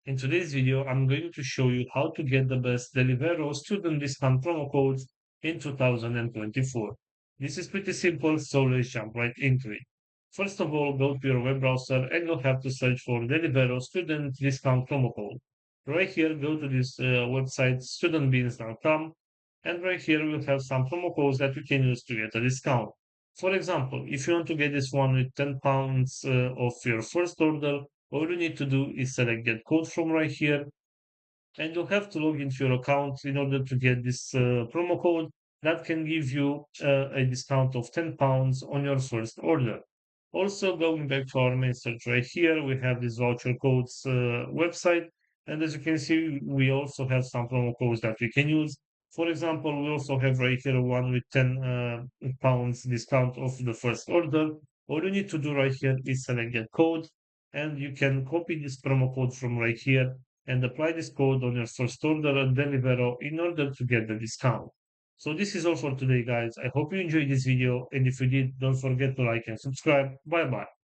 In today's video, I'm going to show you how to get the best Deliveroo student discount promo codes in 2024. This is pretty simple, so let's jump right into it. First of all, go to your web browser and you'll have to search for Deliveroo student discount promo code. Right here, go to this website, studentbeans.com, and right here we'll have some promo codes that you can use to get a discount. For example, if you want to get this one with £10 off your first order, all you need to do is select get code from right here, and you'll have to log into your account in order to get this promo code that can give you a discount of £10 on your first order. Also, going back to our main search right here, we have this voucher codes website. And as you can see, we also have some promo codes that we can use. For example, we also have right here one with £10 discount off the first order. All you need to do right here is select get code, and you can copy this promo code from right here and apply this code on your first order at Deliveroo in order to get the discount. So this is all for today, guys. I hope you enjoyed this video, and if you did, don't forget to like and subscribe. Bye bye.